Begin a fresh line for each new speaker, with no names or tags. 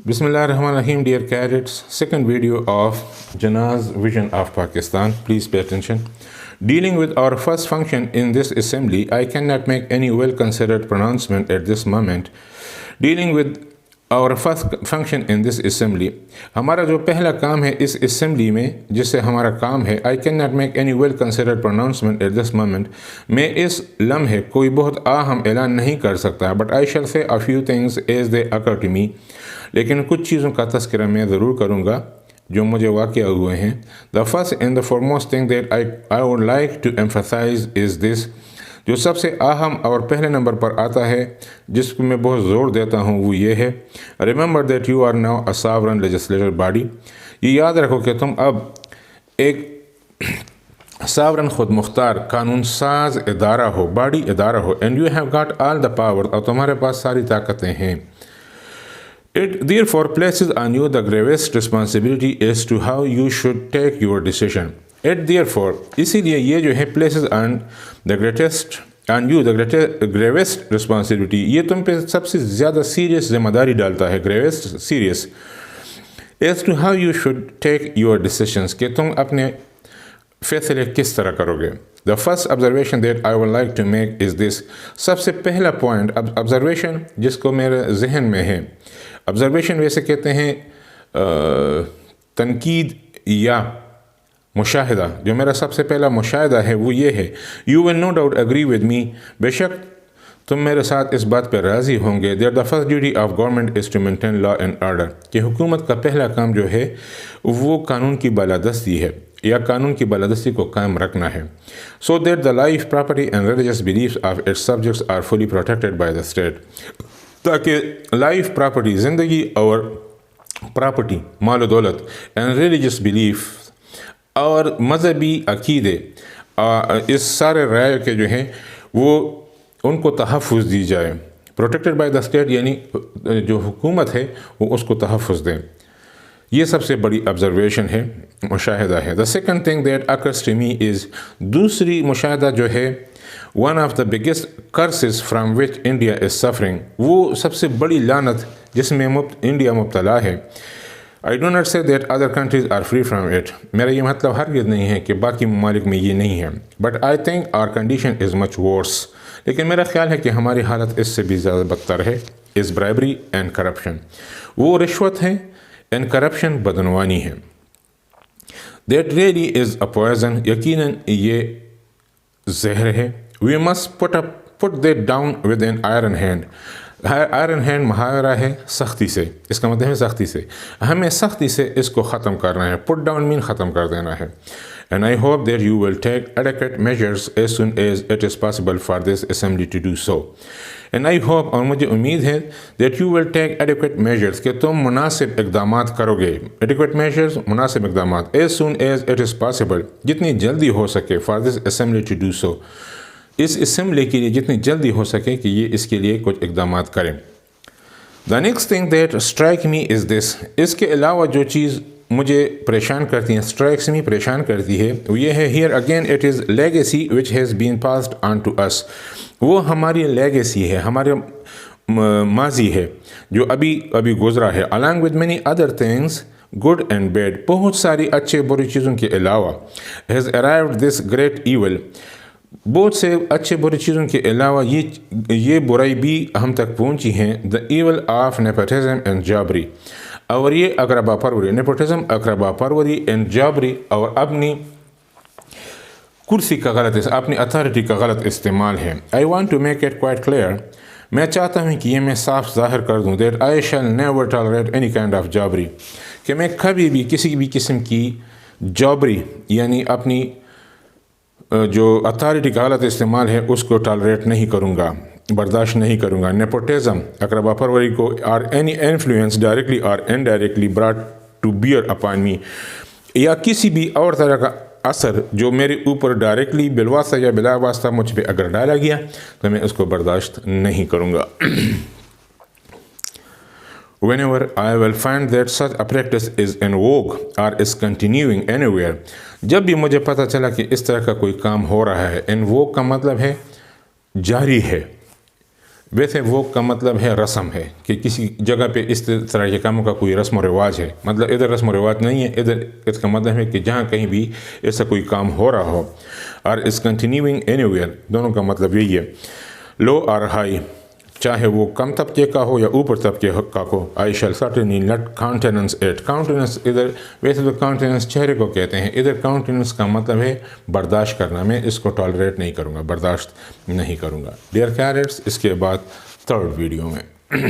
Bismillahirrahmanirrahim, dear cadets. Second video of Jinnah's Vision of Pakistan. Please pay attention. Dealing with our first function in this assembly, I cannot make any well-considered pronouncement at this moment. Dealing with our first function in this assembly, हमारा जो पहला काम है इस assembly में जिससे हमारा काम है, I cannot make any well-considered pronouncement at this moment. मैं इस लम्हे कोई बहुत अहम ऐलान नहीं कर सकता, but I shall say a few things as they occur to me. लेकिन कुछ चीज़ों का तस्करा मैं ज़रूर करूँगा जो मुझे वाक़या हुए हैं. The first and the foremost thing that I would like to emphasize is this. जो सबसे अहम और पहले नंबर पर आता है जिसको मैं बहुत ज़ोर देता हूँ वो ये है, Remember that you are now a sovereign legislative body. ये याद रखो कि तुम अब एक सावरन खुद मुख्तार कानून साज इदारा हो, बॉडी इदारा हो, and you have got all the power, और तुम्हारे पास सारी ताकतें हैं. It therefore places on you the gravest responsibility as to how you should take your decision. It therefore, इसीलिए ये जो है places on the gravest responsibility, ये तुम पे सबसे ज़्यादा सीरियस जिम्मेदारी डालता है, gravest serious, as to how you should take your decisions, कि तुम अपने फैसले किस तरह करोगे. The first observation that I would like to make is this. सबसे पहला पॉइंट observation जिसको मेरे जहन में है, observation वैसे कहते हैं तनकीद या मुशाहिदा. जो मेरा सबसे पहला मुशाहिदा है वो ये है, You will no doubt agree with me, बेशक तुम मेरे साथ इस बात पर राज़ी होंगे, that the first duty of government is to maintain law and order, कि हुकूमत का पहला काम जो है वो कानून की बालादस्ती है या कानून की बालादस्ती को कायम रखना है. So that the life, property and religious beliefs of its subjects are fully protected by the state, ताकि लाइफ, प्रॉपर्टी, ज़िंदगी और प्रॉपर्टी, माल दौलत, एंड रिलीजियस बिलीफ और मजहबी अकीदे, इस सारे राय के जो हैं वो उनको तहफ़्फ़ुज़ दी जाए. प्रोटेक्टेड बाय द स्टेट यानी जो हुकूमत है वो उसको तहफ़्फ़ुज़ दें. ये सबसे बड़ी ऑब्जर्वेशन है, मुशाहिदा है. The second thing that occurs to me is, दूसरी मुशाहिदा जो है, one of the biggest curses from which India is suffering, वो सबसे बड़ी लानत जिसमें इंडिया मुब्तला है. I do not say that other countries are free from it, मेरा ये मतलब हरगिज़ नहीं है कि बाकी ममालिक में ये नहीं है, but I think our condition is much worse, लेकिन मेरा ख्याल है कि हमारी हालत इससे भी ज़्यादा बदतर है. इज़ ब्राइबरी एंड करप्शन, वो रिश्वत है एंड करप्शन बदनवानी है. That really is a poison, यकीनन ये जहर है. We must put that down with an iron hand. Iron hand मुहावरा है सख्ती से, इसका मतलब है सख्ती से, हमें सख्ती से इसको ख़त्म करना है. पुट डाउन मीन ख़त्म कर देना है. And I hope that you will take adequate measures as soon as it is possible for this assembly to do so. And I hope, और मुझे उम्मीद है, that you will take adequate measures, कि तुम मुनासिब इक़दामात करोगे. Adequate measures, मुनासिब इक़दामात, as soon as it is possible, जितनी जल्दी हो सके, for this assembly to do so, इस assembly के लिए जितनी जल्दी हो सके कि ये इसके लिए कुछ इक़दामात करें. The next thing that strike me is this. इसके अलावा जो चीज़ मुझे परेशान करती हैं, स्ट्राइक्स में परेशान करती है, वो ये है, here again it is legacy which has been passed on to us. वो हमारी लेगेसी है, हमारे माजी है जो अभी गुजरा है. Along with many other things good and bad, बहुत सारी अच्छे बुरी चीज़ों के अलावा, has arrived this great evil, बहुत से अच्छे बुरी चीज़ों के अलावा ये बुराई भी हम तक पहुँची हैं. The evil of nepotism and jobbery, और ये अकरबा परवरी, नेपोटिज्म, अकरबा परवरी एंड जॉबरी, और अपनी कुर्सी का गलत, अपनी अथॉरिटी का गलत इस्तेमाल है. I want to make it quite clear, मैं चाहता हूँ कि ये मैं साफ ज़ाहिर कर दूँ, that I shall never tolerate any kind of jobbery, कि मैं कभी भी किसी भी किस्म की जॉबरी यानी अपनी जो अथॉरिटी का गलत इस्तेमाल है उसको टॉलरेट नहीं करूँगा, बर्दाश्त नहीं करूँगा. नेपोटिज्म, अकरबा परवरी को, आर एनी इन्फ्लुएंस डायरेक्टली और indirectly brought to bear upon me, या किसी भी और तरह का असर जो मेरे ऊपर डायरेक्टली बिलवास्ता या बिला वास्ता मुझ पे अगर डाला गया तो मैं उसको बर्दाश्त नहीं करूँगा. Whenever I will find that such a practice is in vogue or is continuing anywhere, जब भी मुझे पता चला कि इस तरह का कोई काम हो रहा है, in vogue का मतलब है जारी है, ویسے وہ کا مطلب ہے رسم ہے کہ کسی جگہ پہ اس طرح کے کاموں کا کوئی رسم و رواج ہے، مطلب ادھر رسم و رواج نہیں ہے، ادھر اس کا مطلب ہے کہ جہاں کہیں بھی ایسا کوئی کام ہو رہا ہو. اور اس کنٹینیوئنگ اینی ویئر دونوں کا مطلب یہی ہے. لو اور ہائی، چاہے وہ کم طبقے کا ہو یا اوپر طبقے کا ہو. I shall certainly not countenance it. Countenance ادھر ویسے تو کاؤنٹیننس چہرے کو کہتے ہیں، ادھر کاؤنٹیننس کا مطلب ہے برداشت کرنا. میں اس کو ٹالریٹ نہیں کروں گا، برداشت نہیں کروں گا. ڈیئر کیڈٹس، اس کے بعد 3rd ویڈیو میں